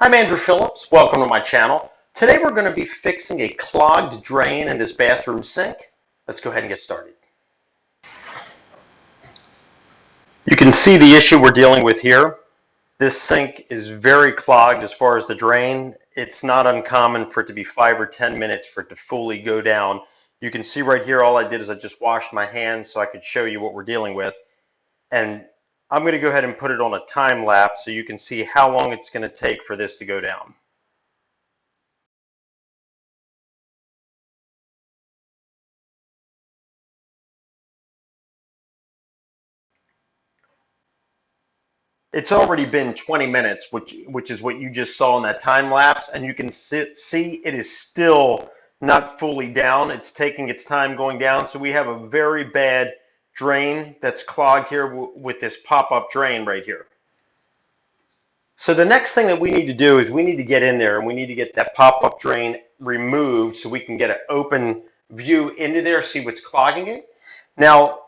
I'm Andrew Phillips. Welcome to my channel. Today we're going to be fixing a clogged drain in this bathroom sink. Let's go ahead and get started. You can see the issue we're dealing with here. This sink is very clogged as far as the drain. It's not uncommon for it to be 5 or 10 minutes for it to fully go down. You can see right here all I did is I just washed my hands so I could show you what we're dealing with. And I'm going to go ahead and put it on a time lapse so you can see how long it's going to take for this to go down. It's already been 20 minutes, which is what you just saw in that time lapse, and you can see it is still not fully down. It's taking its time going down, so we have a very bad drain that's clogged here with this pop-up drain right here. So the next thing that we need to do is we need to get in there and we need to get that pop-up drain removed so we can get an open view into there, see what's clogging it. Now,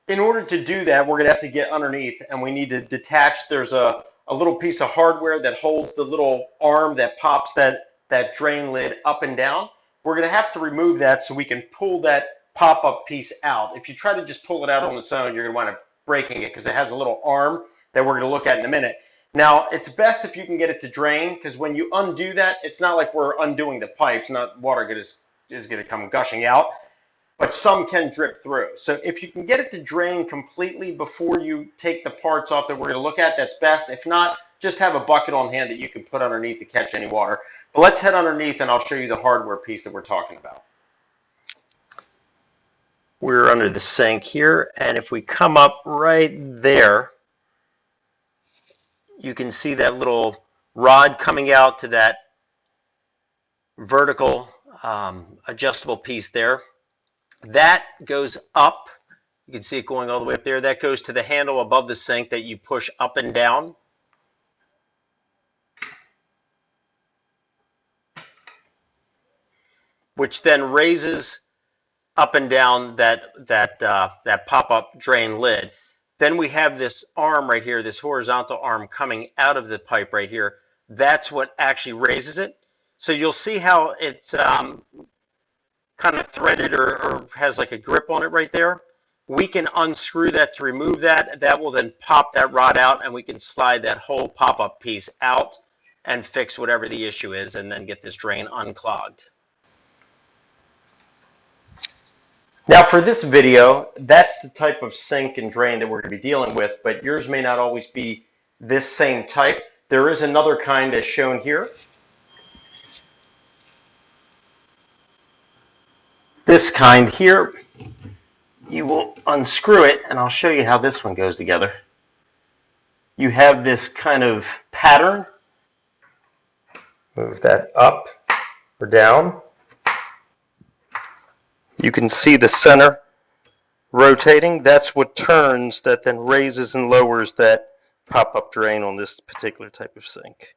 in order to do that, we're going to have to get underneath and we need to detach. There's a little piece of hardware that holds the little arm that pops that drain lid up and down. We're going to have to remove that so we can pull that pop-up piece out. If you try to just pull it out on its own, you're going to wind up breaking it because it has a little arm that we're going to look at in a minute. Now, it's best if you can get it to drain because when you undo that, it's not like we're undoing the pipes, not water is going to come gushing out. But some can drip through. So if you can get it to drain completely before you take the parts off that we're going to look at, that's best. If not, just have a bucket on hand that you can put underneath to catch any water. But let's head underneath and I'll show you the hardware piece that we're talking about. We're under the sink here, and if we come up right there, you can see that little rod coming out to that vertical adjustable piece there. That goes up. You can see it going all the way up there. That goes to the handle above the sink that you push up and down. Which then raises up and down that pop-up drain lid. Then we have this arm right here, this horizontal arm coming out of the pipe right here. That's what actually raises it. So you'll see how it's kind of threaded or has like a grip on it right there. We can unscrew that to remove that. That will then pop that rod out and we can slide that whole pop-up piece out and fix whatever the issue is and then get this drain unclogged. Now for this video, that's the type of sink and drain that we're going to be dealing with, but yours may not always be this same type. There is another kind as shown here. This kind here, you will unscrew it, and I'll show you how this one goes together. You have this kind of pattern. Move that up or down. You can see the center rotating. That's what turns, that then raises and lowers that pop-up drain on this particular type of sink.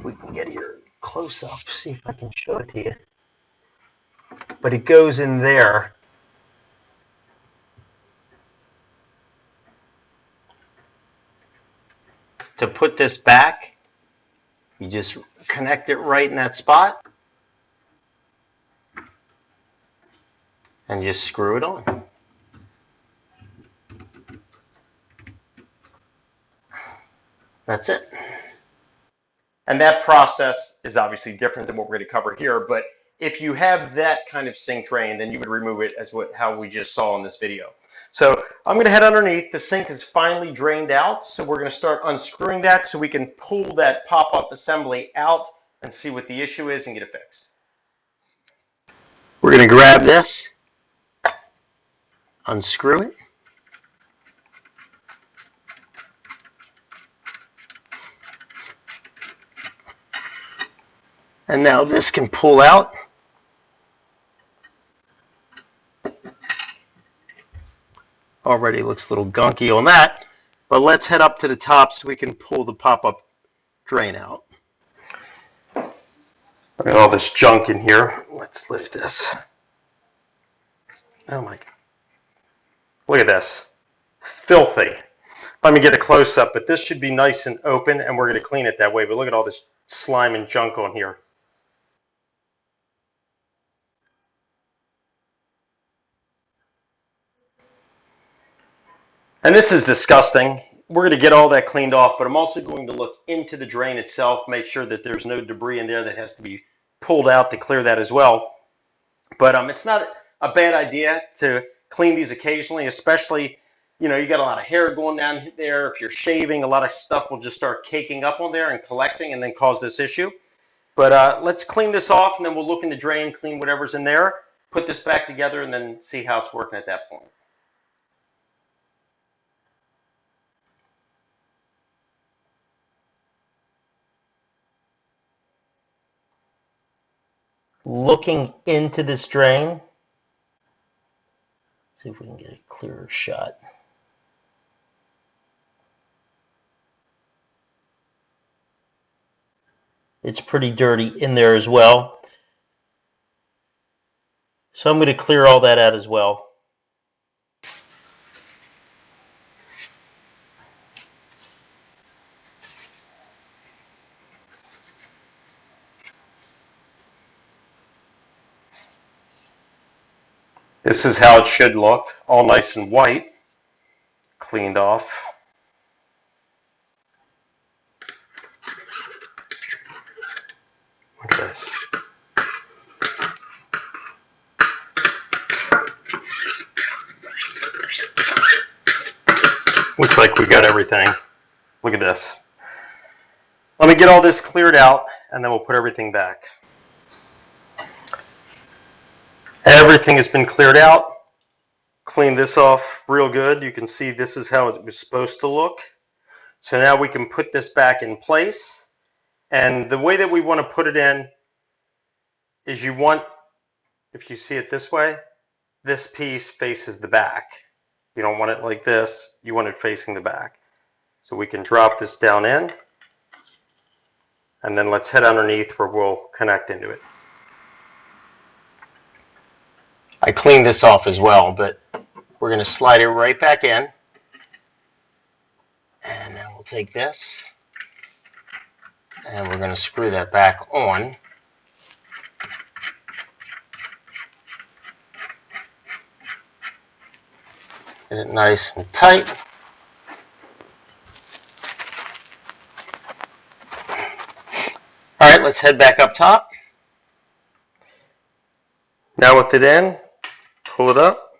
We can get here close up, see if I can show it to you. But it goes in there. To put this back, you just connect it right in that spot and just screw it on. That's it. And that process is obviously different than what we're going to cover here, but if you have that kind of sink drain, then you would remove it as how we just saw in this video. So I'm going to head underneath. The sink is finally drained out, so we're going to start unscrewing that so we can pull that pop-up assembly out and see what the issue is and get it fixed. We're going to grab this, unscrew it. And now this can pull out. Already looks a little gunky on that, but let's head up to the top so we can pull the pop-up drain out. Look at all this junk in here. Let's lift this. Oh my God. Look at this. Filthy. Let me get a close up, but this should be nice and open and we're going to clean it that way. But look at all this slime and junk on here. And this is disgusting. We're going to get all that cleaned off, but I'm also going to look into the drain itself, make sure that there's no debris in there that has to be pulled out to clear that as well. But it's not a bad idea to clean these occasionally, especially, you know, you got a lot of hair going down there. If you're shaving, a lot of stuff will just start caking up on there and collecting and then cause this issue. But let's clean this off and then we'll look in the drain, clean whatever's in there, put this back together and then see how it's working at that point. Looking into this drain. See if we can get a clearer shot. It's pretty dirty in there as well. So I'm going to clear all that out as well. This is how it should look, all nice and white, cleaned off. Look at this. Looks like we got everything. Look at this. Let me get all this cleared out and then we'll put everything back. Everything has been cleared out. Clean this off real good. You can see this is how it was supposed to look. So now we can put this back in place. And the way that we want to put it in is you want, if you see it this way, this piece faces the back. You don't want it like this. You want it facing the back. So we can drop this down in. And then let's head underneath where we'll connect into it. I cleaned this off as well, but we're going to slide it right back in. And then we'll take this and we're going to screw that back on. Get it nice and tight. All right, let's head back up top. Now with it in, pull it up,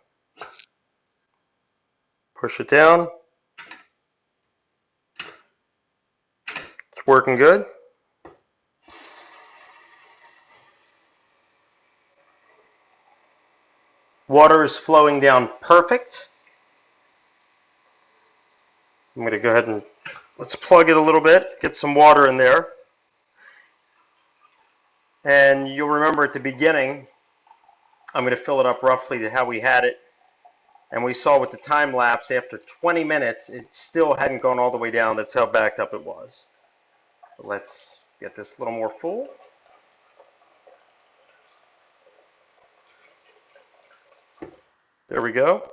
push it down. It's working good. Water is flowing down perfect. I'm going to go ahead and let's plug it a little bit, get some water in there. And you'll remember at the beginning, I'm going to fill it up roughly to how we had it. And we saw with the time lapse, after 20 minutes, it still hadn't gone all the way down. That's how backed up it was. So let's get this a little more full. There we go.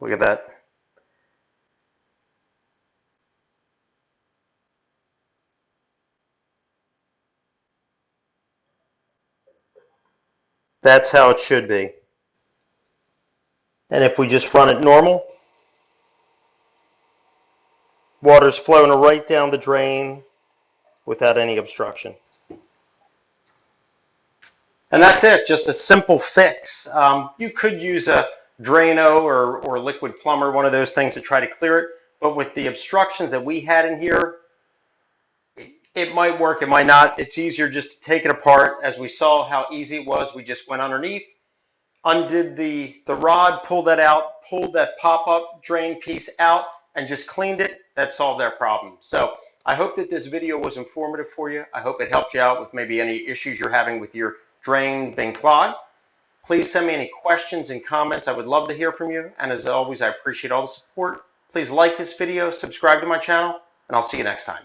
Look at that. That's how it should be. And if we just run it normal, water's flowing right down the drain without any obstruction. And that's it, just a simple fix. You could use a Drano or liquid plumber, one of those things to try to clear it. But with the obstructions that we had in here, it might work, it might not. It's easier just to take it apart. As we saw how easy it was, we just went underneath, undid the rod, pulled that out, pulled that pop-up drain piece out, and just cleaned it. That solved our problem. So I hope that this video was informative for you. I hope it helped you out with maybe any issues you're having with your drain being clogged. Please send me any questions and comments. I would love to hear from you. And as always, I appreciate all the support. Please like this video, subscribe to my channel, and I'll see you next time.